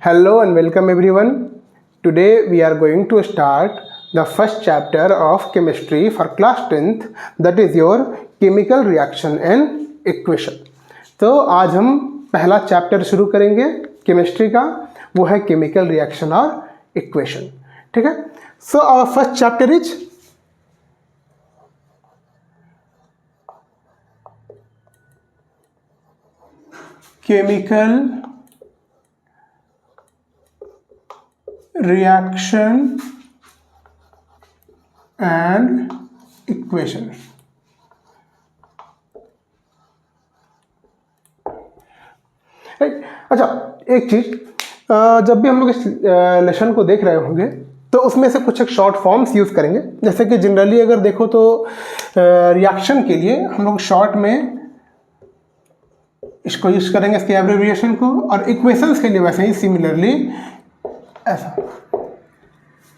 Hello and welcome everyone. Today we are going to start the first chapter of chemistry for class 10th, that is your chemical reaction and equation. तो आज हम पहला chapter शुरू करेंगे chemistry का, वो है केमिकल रिएक्शन और इक्वेशन. ठीक है. So our first chapter is chemical reaction and equation. अच्छा, एक चीज, जब भी हम लोग इस लेसन को देख रहे होंगे तो उसमें से कुछ एक शॉर्ट फॉर्म्स यूज करेंगे. जैसे कि जनरली अगर देखो तो रिएक्शन के लिए हम लोग शॉर्ट में इसको यूज करेंगे, इसके एब्रिविएशन को, और इक्वेशंस के लिए वैसे ही सिमिलरली ऐसा.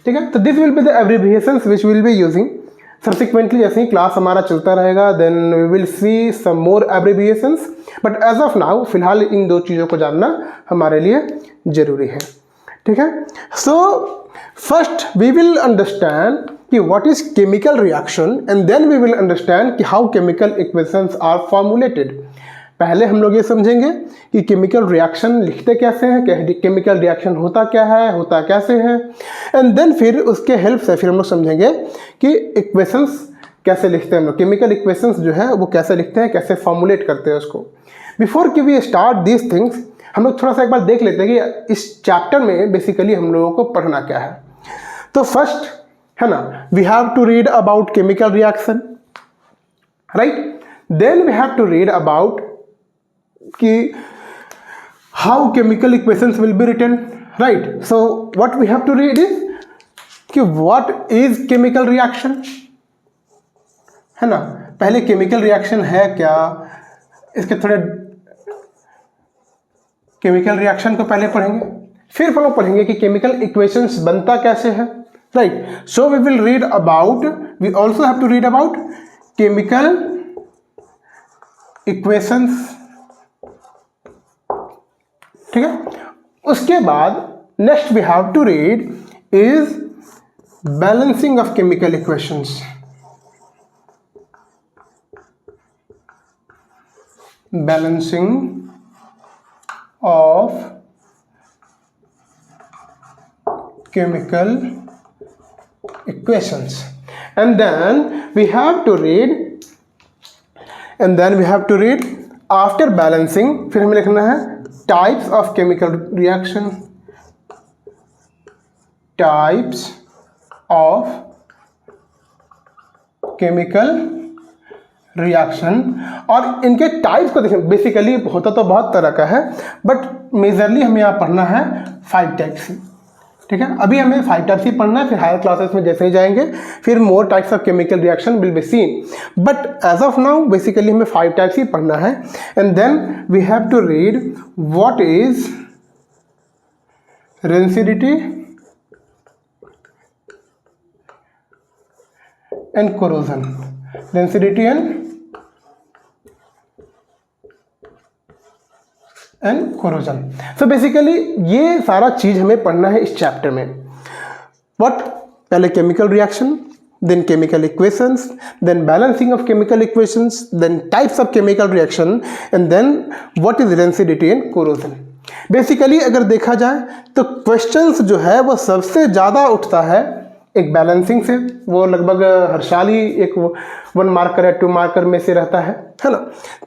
ठीक है. तो this will be the abbreviations which will be using subsequently. जैसे ही क्लास हमारा चलता रहेगा then we will see some more abbreviations, but as of now फिलहाल इन दो चीज़ों को जानना हमारे लिए जरूरी है. ठीक है. So first we will understand कि what is chemical reaction and then we will understand कि how chemical equations are formulated. पहले हम लोग ये समझेंगे कि केमिकल रिएक्शन लिखते कैसे हैं, केमिकल रिएक्शन होता क्या है, होता कैसे है, एंड देन फिर उसके हेल्प से फिर हम लोग समझेंगे कि इक्वेशंस कैसे लिखते हैं हम लोग, केमिकल इक्वेशंस जो है वो कैसे लिखते हैं, कैसे फॉर्मुलेट करते हैं उसको. बिफोर कि वी स्टार्ट दिस थिंग्स, हम लोग थोड़ा सा एक बार देख लेते हैं कि इस चैप्टर में बेसिकली हम लोगों को पढ़ना क्या है. तो फर्स्ट है ना, we have to read about chemical reaction, right. Then we have to read about कि how chemical equations will be written, right. So what we have to read is कि what is chemical reaction, है ना. पहले chemical reaction है क्या, इसके थोड़े chemical reaction को पहले पढ़ेंगे, फिर हम लोग पढ़ेंगे कि chemical equations बनता कैसे है, right. So we will read about, we also have to read about chemical equations. ठीक है. उसके बाद next we have to read is balancing of chemical equations. Balancing of chemical equations. And then we have to read after balancing, फिर हमें लिखना है types of chemical reaction, types of chemical reaction. और इनके टाइप्स को देखें, basically होता तो बहुत तरह का है बट मेजरली हमें यहाँ पढ़ना है 5 टाइप्स. ठीक है. अभी हमें 5 टाइप्स ही पढ़ना है, फिर हायर क्लासेस में जैसे ही जाएंगे फिर more types of chemical reaction will be seen, but as of now basically हमें 5 टाइप्स ही पढ़ना है. And then we have to read what is rancidity and corrosion. Rancidity and corrosion. So basically ये सारा चीज हमें पढ़ना है इस चैप्टर में. व्हाट, पहले chemical reaction, then chemical equations, then balancing of chemical equations, then types of chemical reaction, and then what is rancidity and corrosion. Basically अगर देखा जाए तो क्वेश्चंस जो है वो सबसे ज़्यादा उठता है एक बैलेंसिंग से, वो लगभग हर साल ही एक 1 मार्कर या 2 मार्कर में से रहता है ना.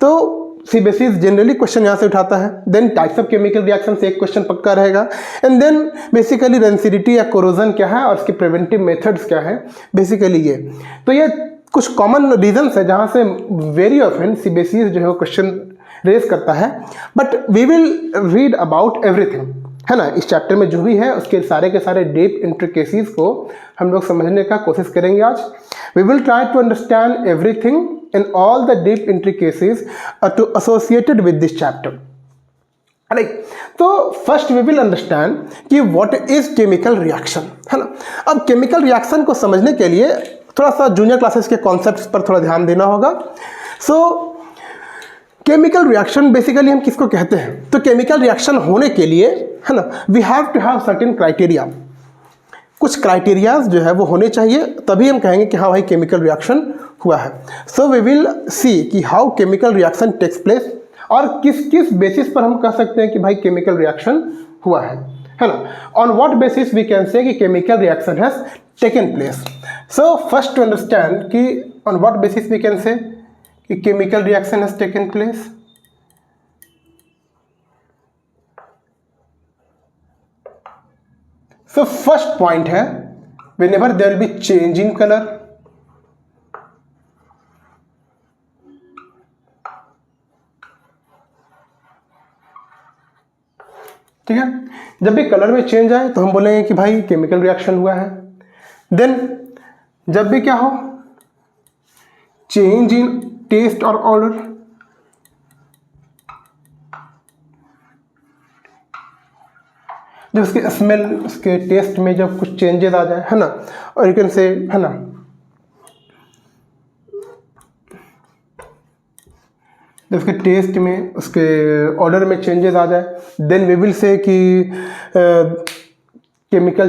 तो सीबीएसई जनरली क्वेश्चन यहाँ से उठाता है. Then types of chemical reaction से एक क्वेश्चन पक्का रहेगा. एंड देन बेसिकली रेंसिडिटी या कोरोजन क्या है और इसके प्रिवेंटिव मेथड्स क्या है, बेसिकली ये. तो ये कुछ कॉमन रीजंस है जहाँ से वेरी ऑफन सीबीएसई जो है क्वेश्चन रेज करता है. But we will read about everything, है ना. इस चैप्टर में जो भी है उसके सारे के सारे डीप इंट्रिकेसीज को हम लोग समझने का कोशिश करेंगे आज. We will try to understand everything and all the deep intricacies associated with this chapter. Right. तो फर्स्ट वी विल अंडरस्टैंड कि व्हाट इज केमिकल रिएक्शन, है ना. अब केमिकल रिएक्शन को समझने के लिए थोड़ा सा जूनियर क्लासेस के कॉन्सेप्ट्स पर थोड़ा ध्यान देना होगा. सो केमिकल रिएक्शन बेसिकली हम किसको कहते हैं? तो केमिकल रिएक्शन होने के लिए, है ना, we have to have certain criteria. कुछ क्राइटेरियाज जो है वो होने चाहिए, तभी हम कहेंगे कि हाँ भाई केमिकल रिएक्शन हुआ है। सो वी विल सी कि how chemical reaction takes place, और किस किस बेसिस पर हम कह सकते हैं कि भाई केमिकल रिएक्शन हुआ है ना। On what basis we can say कि chemical reaction has taken place. So first to understand कि on what basis we can say कि chemical reaction has taken place. So first point है whenever there will be change in color, ठीक है, जब भी colour में change आए तो हम बोलेंगे कि भाई केमिकल रिएक्शन हुआ है। देन जब भी क्या हो, चेंज इन टेस्ट और ऑर्डर, जब उसके स्मेल, उसके टेस्ट में जब कुछ चेंजेस आ जाए, है ना, और यू कैन से, है ना, जब उसके टेस्ट में, उसके ऑर्डर में चेंजेस आ जाए, देन वी विल से कि chemical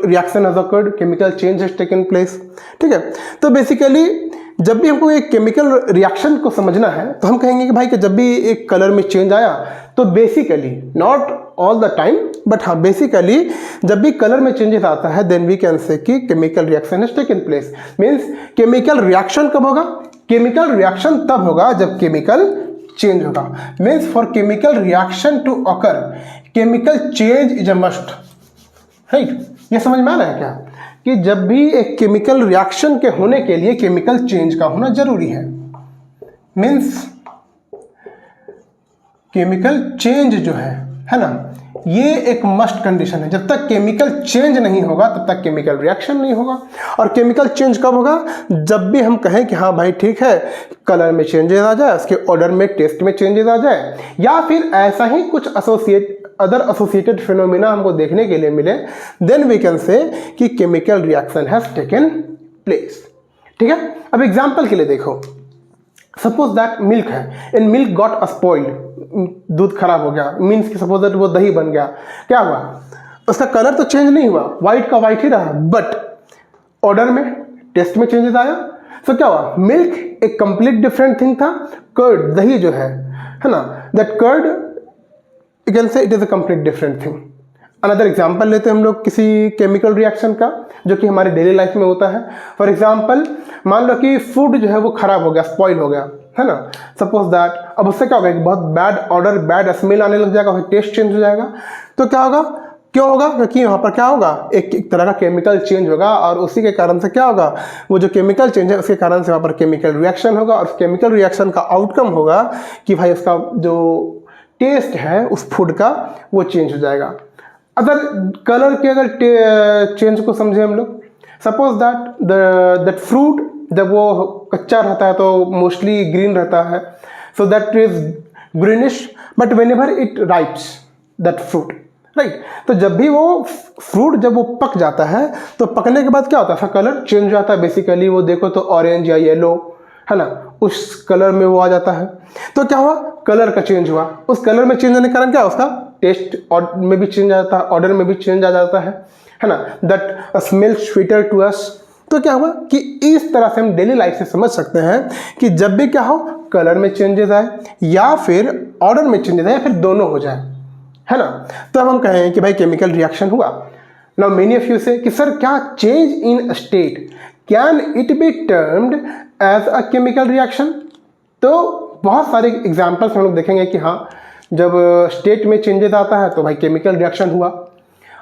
reaction has occurred, chemical change has taken place. ठीक है, तो बेसिकली जब भी हमको एक केमिकल रिएक्शन को समझना है तो हम कहेंगे कि भाई कि जब भी एक कलर में चेंज आया तो basically, not all the time but हाँ बेसिकली जब भी कलर में चेंजेस आता है देन वी कैन से कि chemical reaction has taken place. Means chemical reaction कब होगा? केमिकल रिएक्शन तब होगा जब केमिकल चेंज होगा। Means for chemical reaction to occur chemical change is a must, right. ये समझ में आ रहा है क्या कि जब भी एक केमिकल रिएक्शन के होने के लिए केमिकल चेंज का होना जरूरी है। मीन्स केमिकल चेंज जो है ना, ये एक मस्ट कंडीशन है। जब तक केमिकल चेंज नहीं होगा तब तक केमिकल रिएक्शन नहीं होगा। और केमिकल चेंज कब होगा? जब भी हम कहें कि हाँ भाई ठीक है, कलर में चेंजेस आ जाए, उसके ऑर्डर में, टेस्ट में चेंजेस आ जाए, या फिर ऐसा ही कुछ अदर एसोसिएटेड फिनोमिना हमको देखने के लिए मिले, देन वी कैन से कि chemical reaction has taken place. ठीक है, अब एग्जाम्पल के लिए देखो, सपोज दैट मिल्क है, in milk got a spoiled, दूध खराब हो गया, मीन्स कि सपोज दैट वो दही बन गया, क्या हुआ? उसका कलर तो चेंज नहीं हुआ, वाइट का वाइट ही रहा, बट ऑर्डर में, टेस्ट में चेंजेस आया। तो क्या हुआ? मिल्क एक कंप्लीट डिफरेंट थिंग था, कर्ड, दही जो है ना, that curd you can say it is a complete different thing. Another example लेते हैं हम लोग किसी केमिकल रिएक्शन का जो कि हमारे डेली लाइफ में होता है। फॉर एग्जाम्पल मान लो कि फूड जो है वो खराब हो गया, स्पॉइल हो गया, है ना, सपोज दैट। अब उससे क्या होगा? एक बहुत बैड ऑर्डर, बैड स्मेल आने लग जाएगा, टेस्ट चेंज हो जाएगा। तो क्या होगा? क्यों होगा? क्योंकि वहाँ पर क्या होगा? एक तरह का केमिकल चेंज होगा, और उसी के कारण से क्या होगा? वो जो केमिकल चेंज है उसके कारण से वहाँ पर केमिकल रिएक्शन होगा, और केमिकल रिएक्शन का आउटकम होगा कि भाई उसका जो टेस्ट है उस फूड का वो चेंज हो जाएगा। अगर कलर के अगर चेंज को समझे हम लोग, सपोज दैट फ्रूट जब वो कच्चा रहता है तो मोस्टली ग्रीन रहता है, so that is greenish, but whenever it ripes that fruit, right. तो जब भी वो फ्रूट जब वो पक जाता है तो पकने के बाद क्या होता है? उसका कलर चेंज हो जाता है। बेसिकली वो देखो तो ऑरेंज या येलो, है ना, उस कलर में वो आ जाता है। तो क्या हुआ? कलर का चेंज हुआ। उस कलर में चेंज होने के कारण क्या? उसका टेस्ट में भी चेंज आ जाता है, ऑर्डर में भी चेंज आ जाता है ना, that smell sweeter to us. तो क्या हुआ कि इस तरह से हम डेली लाइफ से समझ सकते हैं कि जब भी क्या हो, कलर में चेंजेस आए या फिर ऑर्डर में चेंजेस आए या फिर दोनों हो जाए, है ना, तो अब हम कहें कि भाई केमिकल रिएक्शन हुआ। Now many of you say कि सर क्या change in state can it be termed as a chemical reaction? तो बहुत सारे एग्जाम्पल्स हम लोग देखेंगे कि हाँ, जब स्टेट में चेंजेस आता है तो भाई केमिकल रिएक्शन हुआ।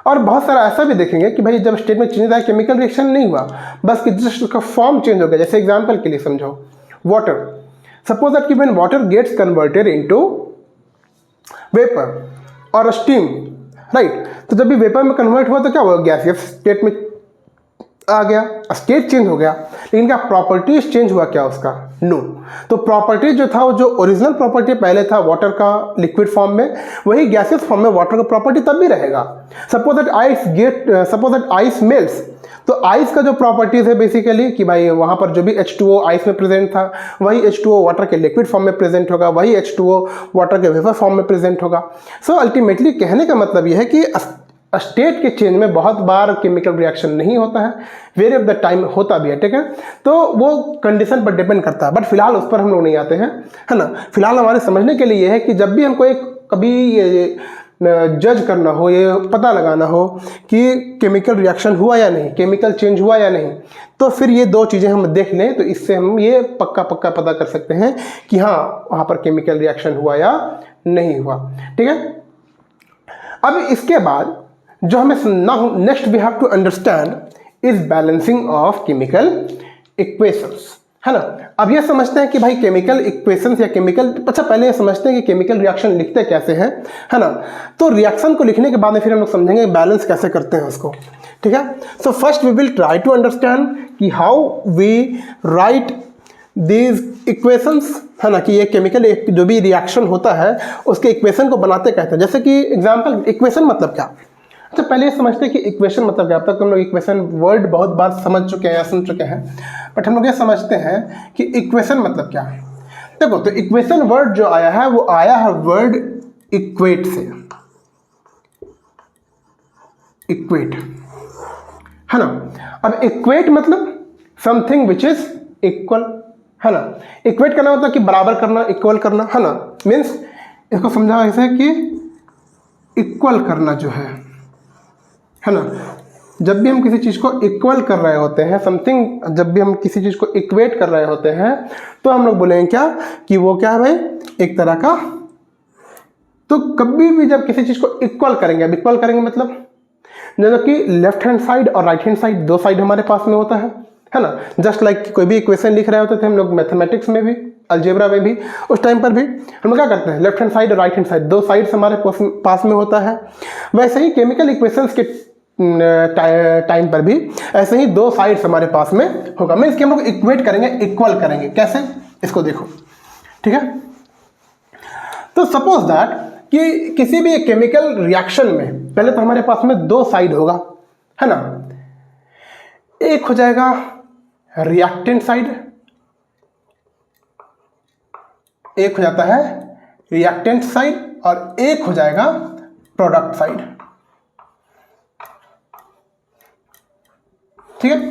और बहुत सारा ऐसा भी देखेंगे कि भाई जब स्टेट में चेंजेस आया केमिकल रिएक्शन नहीं हुआ, बस कि जस्ट उसका फॉर्म चेंज हो गया। जैसे एग्जाम्पल के लिए समझो, वाटर, सपोज दैट कि when water gets converted into vapour और स्टीम, राइट। तो जब भी वेपर में कन्वर्ट हुआ तो क्या हुआ? गैसियस स्टेट में आ गया, स्टेट चेंज हो गया, लेकिन क्या प्रॉपर्टीज चेंज हुआ क्या उसका? नो। तो प्रॉपर्टीज जो था, वो जो ओरिजिनल प्रॉपर्टी पहले था वाटर का लिक्विड फॉर्म में, वही गैसियस फॉर्म में वाटर का प्रॉपर्टी तब भी रहेगा। सपोज दैट आइस मेल्ट्स, तो आइस का जो प्रॉपर्टीज़ है बेसिकली कि भाई वहाँ पर जो भी H2O आइस में प्रेजेंट था वही H2O वाटर के लिक्विड फॉर्म में प्रेजेंट होगा, वही H2O वाटर के वेपर फॉर्म में प्रेजेंट होगा। सो अल्टीमेटली कहने का मतलब यह है कि स्टेट के चेंज में बहुत बार केमिकल रिएक्शन नहीं होता है, वेरी ऑफ द टाइम होता भी है, ठीक है। तो वो कंडीशन पर डिपेंड करता है, बट फिलहाल उस पर हम लोग नहीं आते हैं, है ना। फिलहाल हमारे समझने के लिए यह है कि जब भी हमको कभी ये जज करना हो, ये पता लगाना हो कि केमिकल रिएक्शन हुआ या नहीं, केमिकल चेंज हुआ या नहीं, तो फिर ये दो चीज़ें हम देख लें तो इससे हम ये पक्का पता कर सकते हैं कि हाँ वहाँ पर केमिकल रिएक्शन हुआ या नहीं हुआ, ठीक है। अब इसके बाद जो हमें next we have to understand is balancing of chemical equations, है ना। अब ये समझते हैं कि भाई केमिकल इक्वेशंस या केमिकल, अच्छा पहले ये समझते हैं कि केमिकल रिएक्शन लिखते कैसे हैं, है ना। तो रिएक्शन को लिखने के बाद में फिर हम लोग समझेंगे बैलेंस कैसे करते हैं उसको, ठीक है। So first we will try to understand कि how we write these equations, है ना, कि ये केमिकल जो भी रिएक्शन होता है उसके इक्वेशन को बनाते कहते हैं। जैसे कि एग्जाम्पल, इक्वेशन मतलब क्या। अच्छा पहले ये समझते हैं कि इक्वेशन मतलब क्या। अब तक हम लोग इक्वेशन वर्ड बहुत बार समझ चुके हैं या सुन चुके हैं, बट हम लोग ये समझते हैं कि इक्वेशन मतलब क्या है। देखो तो इक्वेशन वर्ड जो आया है वो आया है वर्ड इक्वेट से, इक्वेट, है ना। अब इक्वेट मतलब समथिंग विच इज इक्वल, है ना। इक्वेट करना मतलब कि बराबर करना, इक्वल करना, है ना। मीन्स इसको समझा ऐसे कि इक्वल करना जो है ना। जब भी हम किसी चीज़ को इक्वल कर रहे होते हैं, समथिंग, जब भी हम किसी चीज़ को इक्वेट कर रहे होते हैं तो हम लोग बोलेंगे क्या कि वो क्या है भाई, एक तरह का। तो कभी भी जब किसी चीज़ को इक्वल करेंगे, अब इक्वल करेंगे मतलब जैसे कि लेफ्ट हैंड साइड और राइट हैंड साइड, दो साइड हमारे पास में होता है ना। जस्ट लाइक कोई भी इक्वेशन लिख रहे होते थे हम लोग मैथमेटिक्स में भी, अलजेब्रा में भी, उस टाइम पर भी हम लोग क्या करते हैं, लेफ्ट हैंड साइड और राइट हैंड साइड दो साइड्स हमारे पास में होता है। वैसे ही केमिकल इक्वेशंस के टाइम पर भी ऐसे ही दो साइड्स हमारे पास में होगा। मीन्स कि हम लोग इक्वेट करेंगे, इक्वल करेंगे। कैसे, इसको देखो, ठीक है। तो सपोज दैट कि किसी भी केमिकल रिएक्शन में पहले तो हमारे पास में दो साइड होगा, है ना। एक हो जाएगा रिएक्टेंट साइड, एक हो जाता है रिएक्टेंट साइड और एक हो जाएगा प्रोडक्ट साइड, ठीक है।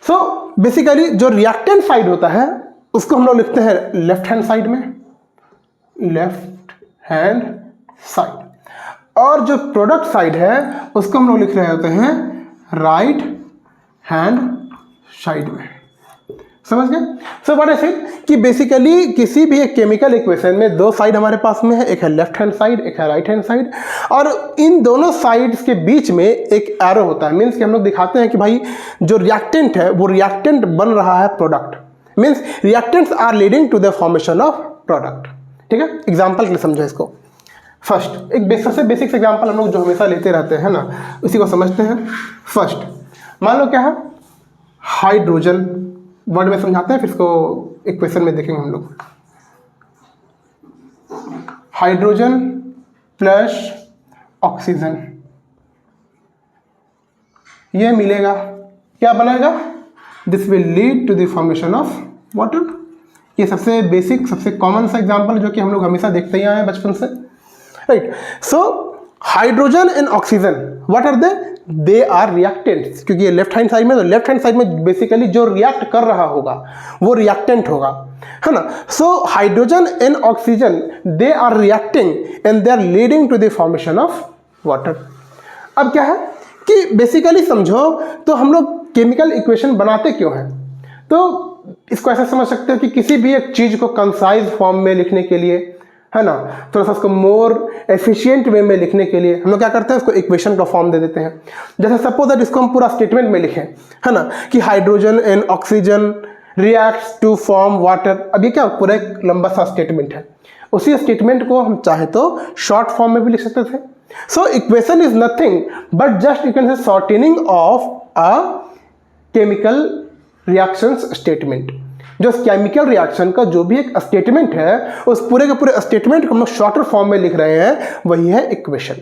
सो बेसिकली जो रिएक्टेंट साइड होता है उसको हम लोग लिखते हैं लेफ्ट हैंड साइड में, लेफ्ट हैंड साइड, और जो प्रोडक्ट साइड है उसको हम लोग लिख रहे होते हैं राइट हैंड साइड में। समझ गए। सो व्हाट आई सेड कि बेसिकली किसी भी एक केमिकल इक्वेशन में दो साइड हमारे पास में है, एक है लेफ्ट हैंड साइड, एक है राइट हैंड साइड, और इन दोनों साइड्स के बीच में एक एरो होता है। मीन्स कि हम लोग दिखाते हैं कि भाई जो रिएक्टेंट है वो रिएक्टेंट बन रहा है product, means reactants are leading to the formation of product, ठीक है। एग्जाम्पल के लिए समझो इसको। फर्स्ट एक सबसे बेसिक एग्जाम्पल हम लोग जो हमेशा लेते रहते हैं ना, उसी को समझते हैं। फर्स्ट मान लो क्या है, हाइड्रोजन, वर्ड में समझाते हैं फिर इसको इक्वेशन में देखेंगे हम लोग। हाइड्रोजन प्लस ऑक्सीजन, ये मिलेगा, क्या बनेगा, this will lead to the formation of water. ये सबसे बेसिक, सबसे कॉमन सा एग्जांपल जो कि हम लोग हमेशा देखते ही आए हैं बचपन से, right. So hydrogen and oxygen what are they are reactants, क्योंकि ये लेफ्ट हैंड साइड में, तो लेफ्ट हैंड साइड में बेसिकली जो रिएक्ट कर रहा होगा वो रिएक्टेंट होगा, है ना। So hydrogen and oxygen they are reacting and they are leading to the formation of water. अब क्या है कि बेसिकली समझो तो हम लोग केमिकल इक्वेशन बनाते क्यों हैं, तो इसको ऐसा समझ सकते हो कि किसी भी एक चीज को कंसाइज फॉर्म में लिखने के लिए, है ना, थोड़ा सा उसको मोर एफिशिएंट वे में लिखने के लिए हम लोग क्या करते हैं, उसको इक्वेशन का फॉर्म दे देते हैं। जैसे सपोज दैट इसको हम पूरा स्टेटमेंट में लिखें, है ना, कि hydrogen and oxygen reacts to form water. अब ये क्या पूरा एक लंबा सा स्टेटमेंट है, उसी स्टेटमेंट को हम चाहे तो शॉर्ट फॉर्म में भी लिख सकते थे। So equation is nothing but just you can से shortening of a chemical reactions statement. जो केमिकल रिएक्शन का जो भी एक स्टेटमेंट है उस पूरे के पूरे स्टेटमेंट को हम लोग शॉर्टर फॉर्म में लिख रहे हैं, वही है इक्वेशन,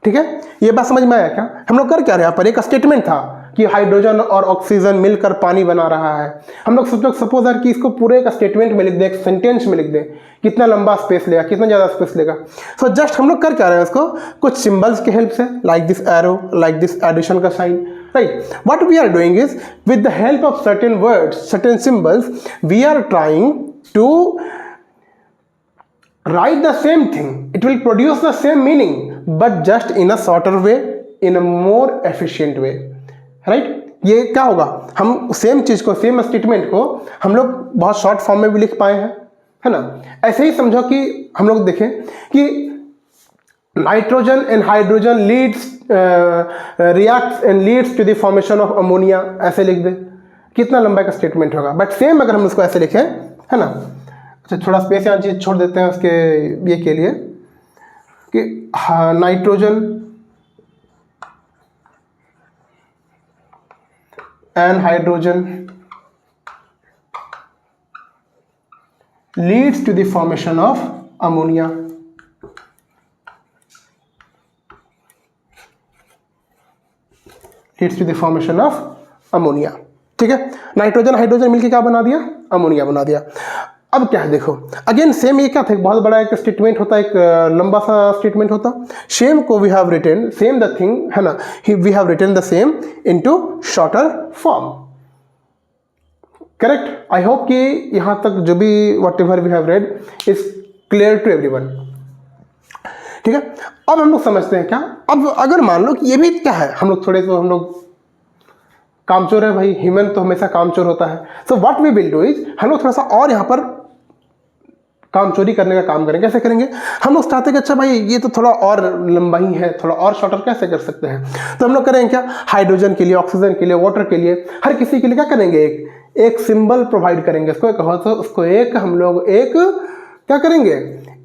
ठीक है। ये बात समझ में आया क्या, हम लोग कर क्या रहे हैं, यहाँ पर एक स्टेटमेंट था कि हाइड्रोजन और ऑक्सीजन मिलकर पानी बना रहा है। हम लोग सपोज कि इसको पूरे एक स्टेटमेंट में लिख दें, एक सेंटेंस में लिख दें, कितना लंबा स्पेस लेगा, कितना ज़्यादा स्पेस लेगा। सो जस्ट हम लोग कर क्या रहे हैं उसको, कुछ सिंबल्स के हेल्प से, like this arrow, like this addition का sign, right. What we are doing is with the help of certain words, certain symbols, we are trying to write the same thing. It will produce the same meaning, but just in a shorter way, in a more efficient way, right? ये क्या होगा, हम same चीज को, same statement को हम लोग बहुत शॉर्ट फॉर्म में भी लिख पाए हैं, है ना। ऐसे ही समझो कि हम लोग देखें कि nitrogen and hydrogen leads reacts and leads to the formation of ammonia, ऐसे लिख दे, कितना लंबा का स्टेटमेंट होगा। बट सेम अगर हम उसको ऐसे लिखें, है ना, अच्छा थोड़ा स्पेस यहाँ चीज छोड़ देते हैं उसके ये के लिए कि nitrogen and hydrogen leads to the formation of ammonia, leads to the formation of ammonia, ठीक है। नाइट्रोजन हाइड्रोजन मिलकर क्या बना दिया, अमोनिया बना दिया। अब क्या है देखो, अगेन सेम ये क्या था, बहुत बड़ा एक स्टेटमेंट होता है, एक लंबा सा स्टेटमेंट होता, सेम को we have written same the thing, है ना, we have written the same into shorter form, correct. I hope कि यहाँ तक जो भी whatever we have read is clear to everyone, ठीक है। अब हम लोग समझते हैं क्या, अब अगर मान लो कि ये भी क्या है, हम लोग थोड़े तो हम लोग कामचोर है भाई, ह्यूमन तो हमेशा कामचोर होता है। So what we will do is, हम लोग थोड़ा सा और यहाँ पर काम चोरी करने का काम करेंगे। कैसे करेंगे, हम लोग चाहते हैं कि अच्छा भाई ये तो थोड़ा और लंबा ही है, थोड़ा और शॉर्टर कैसे कर सकते हैं। तो हम लोग करेंगे क्या, हाइड्रोजन के लिए, ऑक्सीजन के लिए, वाटर के लिए, हर किसी के लिए क्या करेंगे, एक सिंबल प्रोवाइड करेंगे। उसको कहो तो उसको एक हम लोग एक क्या करेंगे,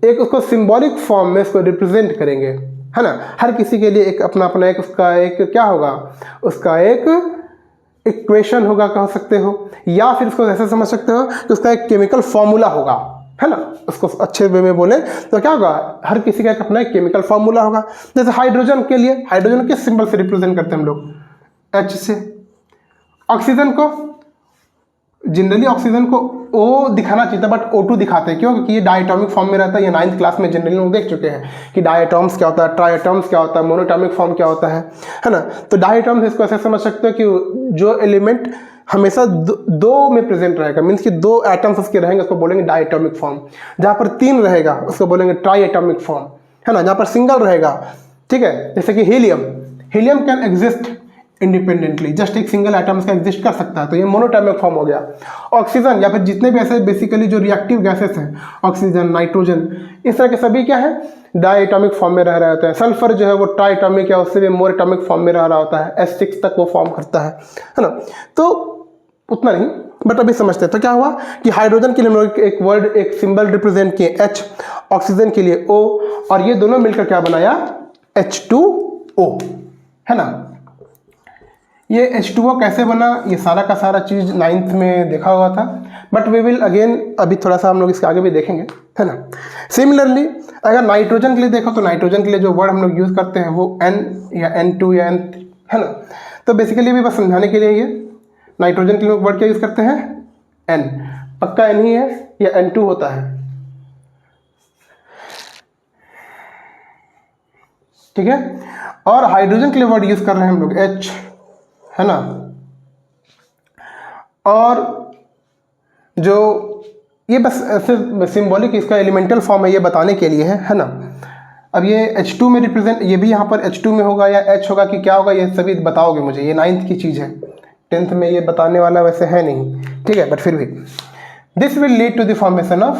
एक उसको सिंबॉलिक फॉर्म में उसको रिप्रेजेंट करेंगे, है ना। हर किसी के लिए एक अपना अपना एक उसका एक क्या होगा, उसका एक इक्वेशन होगा कह सकते हो, या फिर उसको ऐसे समझ सकते हो कि उसका एक केमिकल फॉर्मूला होगा, है ना। उसको अच्छे वे में बोले तो क्या होगा, हर किसी का एक अपना एक केमिकल फॉर्मूला होगा। जैसे हाइड्रोजन के लिए, हाइड्रोजन किस सिंबल से रिप्रेजेंट करते हैं हम लोग, H से। ऑक्सीजन को जनरली ऑक्सीजन को O दिखाना चाहिए था, बट O2 दिखाते हैं, क्यों, क्योंकि ये डायटोमिक फॉर्म में रहता है। ये 9th क्लास में जनरली लोग देख चुके हैं कि डायटोम्स क्या होता है, ट्राइटोम्स क्या होता है, मोनोटोमिक फॉर्म क्या होता है ना। तो डायटोम्स इसको ऐसे समझ सकते हो कि जो एलिमेंट हमेशा दो में प्रेजेंट रहेगा, मीन्स कि 2 एटम्स उसके रहेंगे, उसको बोलेंगे डायटोमिक फॉर्म। जहाँ पर 3 रहेगा उसको बोलेंगे ट्राई एटोमिक फॉर्म, है ना। जहाँ पर सिंगल रहेगा, ठीक है, जैसे कि helium, helium can exist independently, just एक सिंगल एटम्स का एग्जिस्ट कर सकता है, तो ये मोनोटोमिक फॉर्म हो गया। ऑक्सीजन या फिर जितने भी ऐसे बेसिकली जो रिएक्टिव गैसेस हैं, ऑक्सीजन, नाइट्रोजन, इस तरह के सभी क्या है, डायटोमिक फॉर्म में रह रहे होते हैं। सल्फर जो है वो ट्राइटोमिक या उससे भी मोर एटोमिक फॉर्म में रह रहा होता है, S6 तक वो फॉर्म करता है ना। तो उतना नहीं, बट अभी समझते हैं। तो क्या हुआ कि हाइड्रोजन के लिए हम लोग एक वर्ड, एक सिंबल रिप्रेजेंट किए H, ऑक्सीजन के लिए O, और ये दोनों मिलकर क्या बनाया, H2O, है ना। ये H2O कैसे बना, ये सारा का सारा चीज़ 9th में देखा हुआ था, बट वी विल अगेन अभी थोड़ा सा हम लोग इसके आगे भी देखेंगे, है ना। सिमिलरली अगर नाइट्रोजन के लिए देखो तो नाइट्रोजन के लिए जो वर्ड हम लोग यूज़ करते हैं वो N या N2 या N, है ना। तो बेसिकली भी बस समझाने के लिए, ये नाइट्रोजन के लिए वर्ड क्या यूज़ करते हैं, N, पक्का N ही है या N2 होता है, ठीक है। और हाइड्रोजन के लिए वर्ड यूज़ कर रहे हैं हम लोग H, है ना। और जो ये बस सिर्फ सिंबॉलिक इसका एलिमेंटल फॉर्म है, ये बताने के लिए है ना। अब ये H2 में रिप्रेजेंट, ये भी यहाँ पर H2 में होगा या H होगा कि क्या होगा, ये सभी बताओगे मुझे, ये 9th की चीज़ है, 10th में ये बताने वाला वैसे है नहीं, ठीक है, बट फिर भी this will lead to the formation of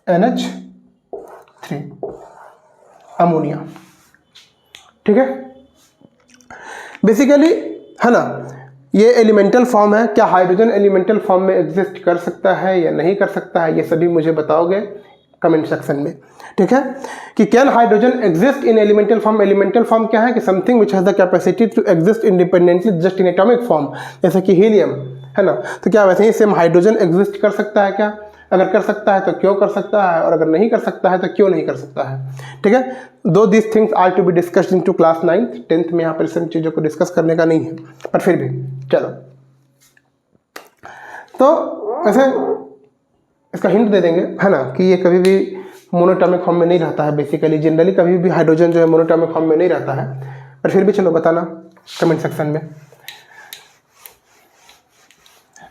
NH3 ammonia, ठीक है। बेसिकली, है ना, ये एलिमेंटल फॉर्म है। क्या हाइड्रोजन एलिमेंटल फॉर्म में एग्जिस्ट कर सकता है या नहीं कर सकता है, ये सभी मुझे बताओगे कमेंट सेक्शन में, ठीक है। कि can hydrogen exist in elemental form. Elemental form क्या है कि something which has the capacity to exist independently just in atomic form, जैसे कि हीलियम, है ना। तो क्या वैसे ही सेम हाइड्रोजन एग्जिस्ट कर सकता है क्या, अगर कर सकता है तो क्यों कर सकता है, और अगर नहीं कर सकता है तो क्यों नहीं कर सकता है। ठीक है, though this things are to be discussed in to class 9th 10th में यहाँ पर इन चीज़ों को डिस्कस करने का नहीं है, पर फिर भी चलो। तो ऐसे इसका हिंट दे देंगे, है ना, कि ये कभी भी मोनोटॉमिक फॉर्म में नहीं रहता है। बेसिकली जनरली कभी भी हाइड्रोजन जो है मोनोटॉमिक फॉर्म में नहीं रहता है, पर फिर भी चलो बताना कमेंट सेक्शन में।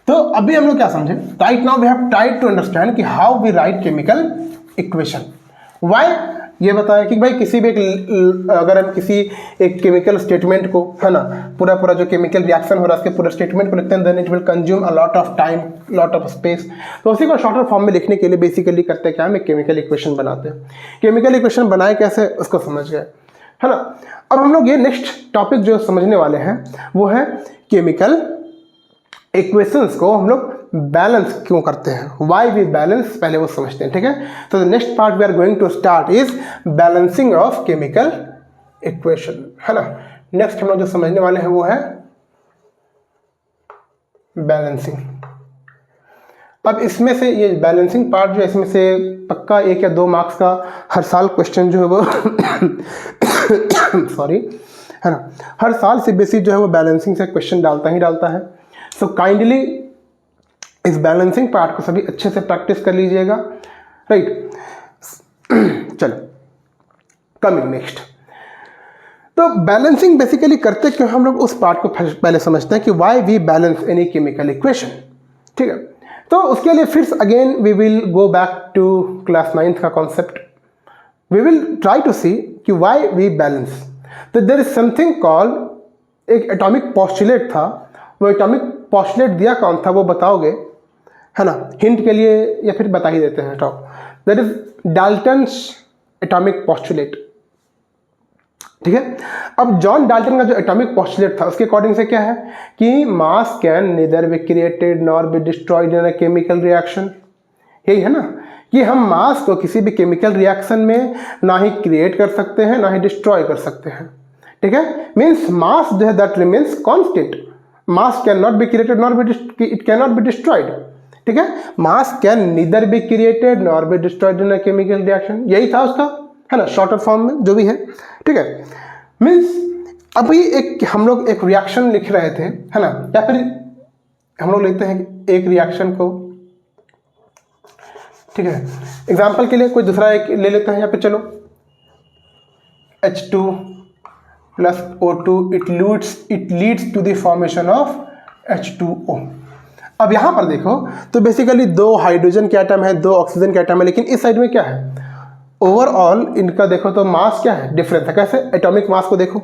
तो अभी हम लोग क्या समझे, right now we have tried to understand कि how we write chemical equation. Why, ये बताया कि भाई किसी भी अगर हम किसी एक केमिकल स्टेटमेंट को, है ना, पूरा जो केमिकल रिएक्शन हो रहा है उसके पूरे स्टेटमेंट को लिखते हैं, then it will consume a lot of time, lot of space. तो उसी को शॉर्टर फॉर्म में लिखने के लिए बेसिकली करते क्या, हम एक केमिकल इक्वेशन बनाते हैं। केमिकल इक्वेशन बनाए कैसे उसको समझ गए, है ना। अब हम लोग ये नेक्स्ट टॉपिक जो समझने वाले हैं वो है केमिकल इक्वेशंस को हम लोग बैलेंस क्यों करते हैं, वाई वी बैलेंस, पहले वो समझते हैं। ठीक है, तो next part we are going to start is balancing of chemical equation, है ना। नेक्स्ट हम लोग जो समझने वाले हैं वो है बैलेंसिंग। अब इसमें से ये बैलेंसिंग पार्ट जो है, इसमें से पक्का 1 या 2 मार्क्स का हर साल क्वेश्चन जो है वो सॉरी, है ना, हर साल से बेसिक जो है वो बैलेंसिंग से क्वेश्चन डालता ही डालता है। सो काइंडली इस बैलेंसिंग पार्ट को सभी अच्छे से प्रैक्टिस कर लीजिएगा, राइट। चलो कमिंग नेक्स्ट, तो बैलेंसिंग बेसिकली करते क्यों हम लोग, उस पार्ट को पहले समझते हैं कि why we balance any chemical equation. ठीक है, तो उसके लिए फिर again we will go back to class 9th का concept. We will try to see कि व्हाई वी बैलेंस। तो देयर इज समथिंग कॉल्ड, एक एटॉमिक पॉस्टुलेट था, वो एटॉमिक पॉस्टुलेट दिया कौन था वो बताओगे, है ना, हिंट के लिए, या फिर बता ही देते हैं। Top that is Dalton's atomic postulate. ठीक है, अब जॉन डाल्टन का जो एटॉमिक पॉस्टुलेट था उसके अकॉर्डिंग से क्या है कि मास can neither be created nor be destroyed in a chemical reaction. यही है ना, कि हम मास को किसी भी केमिकल रिएक्शन में ना ही क्रिएट कर सकते हैं ना ही डिस्ट्रॉय कर सकते हैं। ठीक है, मीन्स मास जो है that remains constant, mass can not be created nor be it can not be destroyed. ठीक है, मास can neither be created nor be destroyed in a chemical reaction, यही था उसका, है ना, शॉर्टर फॉर्म में जो भी है। ठीक है, मीन्स अभी एक हम लोग एक रिएक्शन लिख रहे थे, है ना, या फिर हम लोग लिखते हैं एक रिएक्शन को। ठीक है, एग्जाम्पल के लिए कोई दूसरा एक ले लेते हैं, यहाँ पे चलो H2 plus O2 it leads to the formation of H2O। अब यहाँ पर देखो तो बेसिकली 2 हाइड्रोजन के एटम है, 2 ऑक्सीजन के एटम है, लेकिन इस साइड में क्या है, ओवरऑल इनका देखो तो मास क्या है, डिफरेंस है। कैसे, एटॉमिक मास को देखो,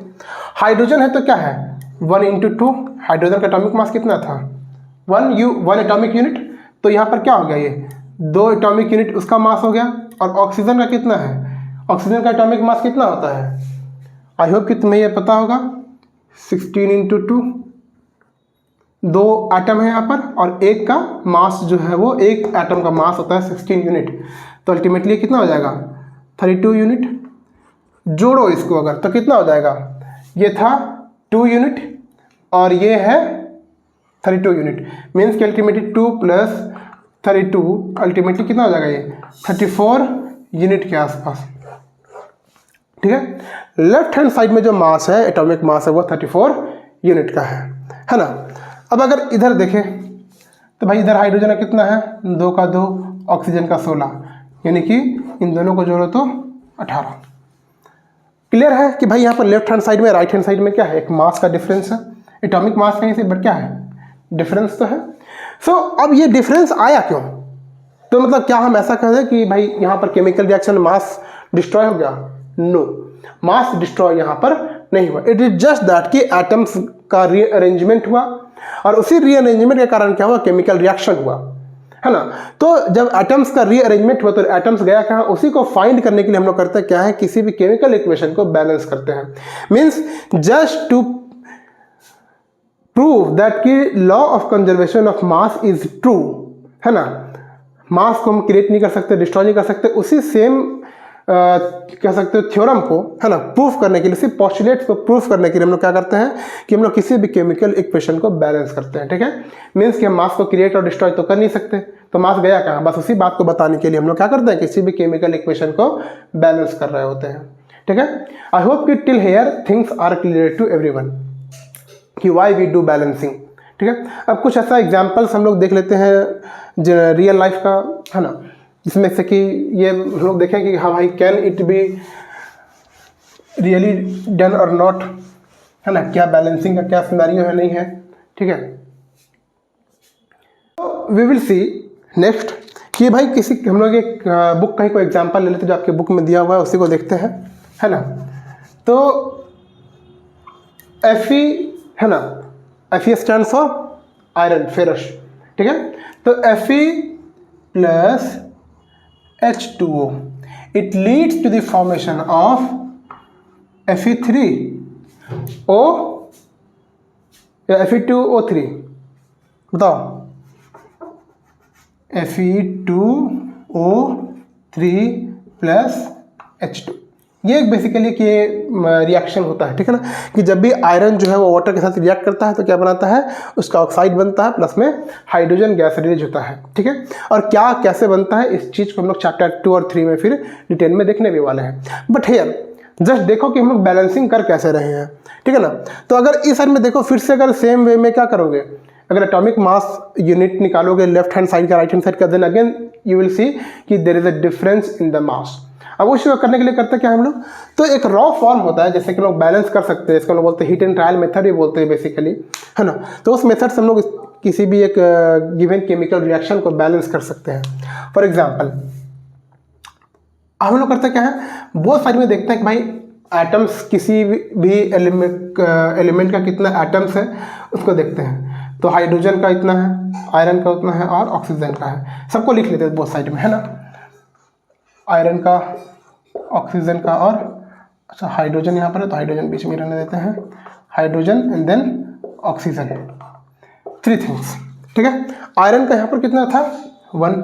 हाइड्रोजन है तो क्या है 1/2, हाइड्रोजन का एटॉमिक मास कितना था 1 एटॉमिक यूनिट, तो यहाँ पर क्या हो गया, ये 2 एटॉमिक यूनिट उसका मास हो गया। और ऑक्सीजन का कितना है, ऑक्सीजन का एटॉमिक मास कितना होता है, आई होप कि तुम्हें ये पता होगा, 16/2, 2 एटम है यहाँ पर, और एक का मास जो है वो, एक एटम का मास होता है 16 यूनिट, तो अल्टीमेटली कितना हो जाएगा 32 यूनिट। जोड़ो इसको अगर तो कितना हो जाएगा, ये था 2 यूनिट और ये है 32 यूनिट, मीन्स कि अल्टीमेटली 2 + 32 अल्टीमेटली कितना हो जाएगा, ये 34 यूनिट के आसपास। ठीक है, लेफ्ट हैंड साइड में जो मास है, एटॉमिक मास है, वो 34 यूनिट का है ना। अब अगर इधर देखें तो भाई इधर हाइड्रोजन का कितना है, 2 का 2, ऑक्सीजन का 16, यानी कि इन दोनों को जोड़ो तो 18। क्लियर है कि भाई यहाँ पर लेफ्ट हैंड साइड में राइट हैंड साइड में क्या है, एक मास का डिफरेंस है, एटॉमिक मास कहीं से, बट क्या है, डिफरेंस तो है। सो अब ये डिफरेंस आया क्यों, तो मतलब क्या हम ऐसा कह दें कि भाई यहाँ पर केमिकल रिएक्शन मास डिस्ट्रॉय हो गया, नो, मास डिस्ट्रॉय यहाँ पर नहीं हुआ। इट इज जस्ट दैट कि एटम्स का रीअरेंजमेंट हुआ, और उसी रीअरेंजमेंट के कारण क्या हुआ, केमिकल रिएक्शन हुआ, है ना। तो जब एटम्स का रीअरेंजमेंट हुआ तो एटम्स गया कहाँ, उसी को फाइंड करने के लिए हम लोग करते हैं क्या है, किसी भी केमिकल इक्वेशन को बैलेंस करते हैं। Means just to prove that कि law of conservation of mass is true, है ना, मास को हम क्रिएट नहीं कर सकते, डिस्ट्रॉय नहीं कर सकते, उसी सेम कह सकते हो थ्योरम को, है ना, प्रूफ करने के लिए, सिर्फ पोस्टुलेट्स को प्रूफ करने के लिए हम लोग क्या करते हैं कि हम लोग किसी भी केमिकल इक्वेशन को बैलेंस करते हैं, ठीक है। मीन्स कि हम मास को क्रिएट और डिस्ट्रॉय तो कर नहीं सकते, तो मास गया कहाँ, बस उसी बात को बताने के लिए हम लोग क्या करते हैं, किसी भी केमिकल इक्वेशन को बैलेंस कर रहे होते हैं, ठीक है। आई होप कि till here things are clear to everyone कि वाई वी डू बैलेंसिंग, ठीक है। अब कुछ ऐसा एग्जाम्पल्स हम लोग देख लेते हैं रियल लाइफ का, है ना, जिसमें से कि ये हम लोग देखें कि हाँ भाई can it be really done और नॉट, है ना, क्या बैलेंसिंग का क्या सिनेरियो है, नहीं है, ठीक है। तो वी विल सी नेक्स्ट कि भाई किसी हम लोग एक बुक का ही कोई एग्जांपल ले लेते हैं जो आपके बुक में दिया हुआ है, उसी को देखते हैं, है ना। तो Fe, है ना, Fe stands for iron, ferrous, ठीक है। तो Fe plus H2O, it leads to the formation of Fe3O या Fe2O3, बताओ, Fe2O3 प्लस H2। ये एक बेसिकली कि रिएक्शन होता है, ठीक है ना, कि जब भी आयरन जो है वो वाटर के साथ रिएक्ट करता है तो क्या बनाता है, उसका ऑक्साइड बनता है, प्लस में हाइड्रोजन गैस रिलीज होता है, ठीक है। और क्या कैसे बनता है इस चीज़ को हम लोग चैप्टर 2 और 3 में फिर डिटेल में देखने भी वाले हैं। बट हेयर जस्ट देखो कि हम लोग बैलेंसिंग कर कैसे रहे हैं, ठीक है ना। तो अगर इस साइड में देखो, फिर से अगर सेम वे में क्या करोगे, अगर एटॉमिक मास यूनिट निकालोगे लेफ्ट हैंड साइड का राइट हैंड साइड का, then again you will see कि there is a difference in the mass. अब उस चीज़ करने के लिए करते क्या हम लोग, तो एक रॉ फॉर्म होता है जैसे कि लोग बैलेंस कर सकते हैं, इसको हम लोग बोलते हैं हीट एंड ट्रायल मेथड भी बोलते हैं बेसिकली, है ना। तो उस मेथड से हम लोग किसी भी एक गिवन केमिकल रिएक्शन को बैलेंस कर सकते हैं। फॉर एग्जांपल हम लोग करते क्या है, बहुत साइड में देखते हैं कि भाई एटम्स, किसी भी एलिमेंट का कितना एटम्स है उसको देखते हैं। तो हाइड्रोजन का इतना है, आयरन का उतना है और ऑक्सीजन का है, सबको लिख लेते हैं बहुत साइड में, है ना, आयरन का, ऑक्सीजन का और अच्छा हाइड्रोजन यहाँ पर है तो हाइड्रोजन बीच में रहने देते हैं, hydrogen and then oxygen, 3 things, ठीक है। आयरन का यहाँ पर कितना था 1,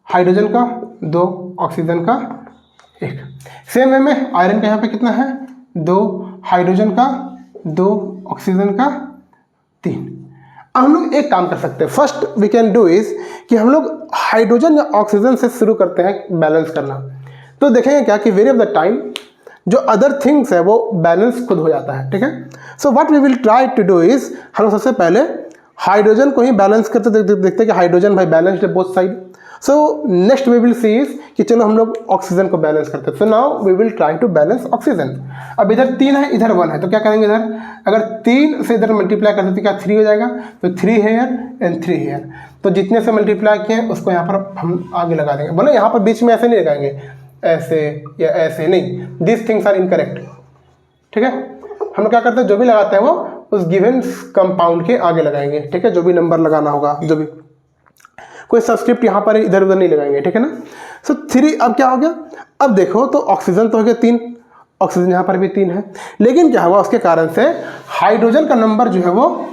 हाइड्रोजन का 2, ऑक्सीजन का 1। सेम वे में आयरन का यहाँ पे कितना है 2, हाइड्रोजन का 2, ऑक्सीजन का 3। अब हम लोग एक काम कर सकते हैं, first we can do is कि हम लोग हाइड्रोजन या ऑक्सीजन से शुरू करते हैं बैलेंस करना। तो देखेंगे क्या कि वेरी ऑफ द टाइम जो अदर थिंग्स है वो बैलेंस खुद हो जाता है, ठीक है। So what we will try to do is, हम लोग सबसे पहले हाइड्रोजन को ही बैलेंस करते देखते हैं कि हाइड्रोजन भाई बैलेंस्ड है both side. So next we will see is कि चलो हम लोग ऑक्सीजन को बैलेंस करते हैं। So now we will try to balance oxygen. अब इधर 3 है इधर 1 है, तो क्या करेंगे इधर, अगर 3 से इधर मल्टीप्लाई करते तो क्या 3 हो जाएगा, तो 3 हेयर एंड 3 हेयर। तो जितने से मल्टीप्लाई किए उसको यहाँ पर हम आगे लगा देंगे। बोले यहाँ पर बीच में ऐसे नहीं लगाएंगे, ऐसे या ऐसे नहीं, दिस थिंग्स आर इनकरेक्ट, ठीक है। हम लोग क्या करते हैं, जो भी लगाते हैं वो उस गिवन कंपाउंड के आगे लगाएंगे, ठीक है, जो भी नंबर लगाना होगा, जो भी कोई सब्सक्रिप्ट यहाँ पर इधर उधर नहीं लगाएंगे, ठीक है ना। सो 3 अब क्या हो गया, अब देखो तो ऑक्सीजन तो हो गया 3, ऑक्सीजन यहाँ पर भी 3 है, लेकिन क्या हुआ उसके कारण से हाइड्रोजन का नंबर जो है वो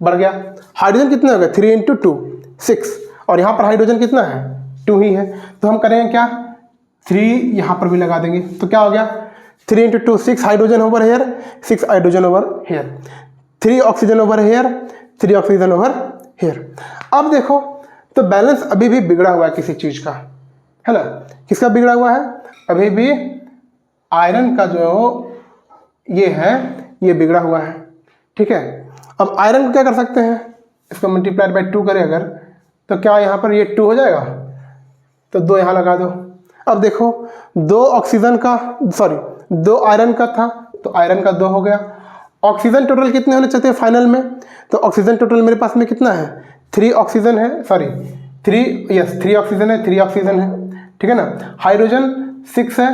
बढ़ गया। हाइड्रोजन कितना हो गया 3 × 2 6, और यहाँ पर हाइड्रोजन कितना है 2 ही है। तो हम करेंगे क्या 3 यहाँ पर भी लगा देंगे, तो क्या हो गया 3 × 2 6 hydrogen over here, 6 hydrogen over here, 3 oxygen over here, 3 oxygen over here. अब देखो तो बैलेंस अभी भी बिगड़ा हुआ है किसी चीज़ का, है ना। किसका बिगड़ा हुआ है, अभी भी आयरन का जो ये है ये बिगड़ा हुआ है, ठीक है। अब आयरन को क्या कर सकते हैं, इसको मल्टीप्लाइड बाय 2 करें अगर, तो क्या यहाँ पर ये 2 हो जाएगा, तो 2 यहाँ लगा दो। अब देखो 2 ऑक्सीजन का, सॉरी 2 आयरन का था तो आयरन का 2 हो गया। ऑक्सीजन टोटल कितने होने चाहिए फाइनल में, तो ऑक्सीजन टोटल मेरे पास में कितना है 3 ऑक्सीजन है, सॉरी 3 ऑक्सीजन है, 3 ऑक्सीजन है, ठीक है ना। हाइड्रोजन 6 है,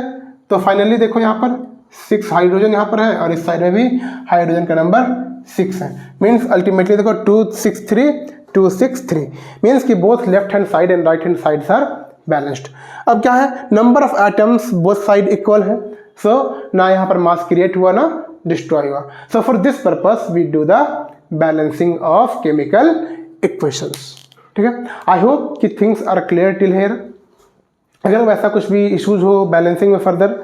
तो फाइनली देखो यहाँ पर 6 हाइड्रोजन यहाँ पर है और इस साइड में भी हाइड्रोजन का नंबर 6 है। मीन्स अल्टीमेटली देखो 2 6 3 2 6 3, मीन्स कि both left hand side and right hand sides are balanced. अब क्या है, number of atoms both side equal है, सो ना यहाँ पर मास क्रिएट हुआ ना डिस्ट्रॉय हुआ। So for this purpose we do the balancing of chemical equations, ठीक है। आई होप कि things are clear till here. अगर वैसा कुछ भी इश्यूज हो बैलेंसिंग में फर्दर,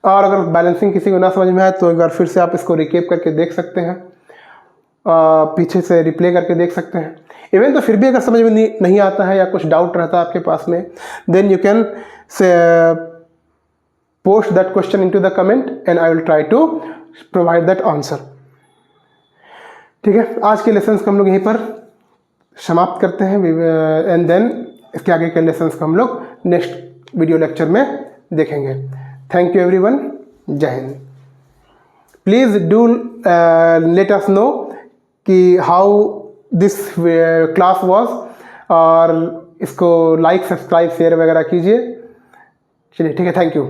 और अगर बैलेंसिंग किसी को ना समझ में आए तो एक बार फिर से आप इसको रिकेप करके देख सकते हैं, पीछे से रिप्ले करके देख सकते हैं। इवन तो फिर भी अगर समझ में नहीं आता है या कुछ डाउट रहता है आपके पास में, then you can say post that question into the comment and I will try to provide that answer. ठीक है, आज के लेसन्स को हम लोग यहीं पर समाप्त करते हैं एंड देन इसके आगे के लेसन्स को हम लोग नेक्स्ट वीडियो लेक्चर में देखेंगे। थैंक यू एवरीवन, जय Hind. Please do let us know कि हाउ दिस क्लास वाज, और इसको लाइक सब्सक्राइब शेयर वगैरह कीजिए। चलिए ठीक है, थैंक यू।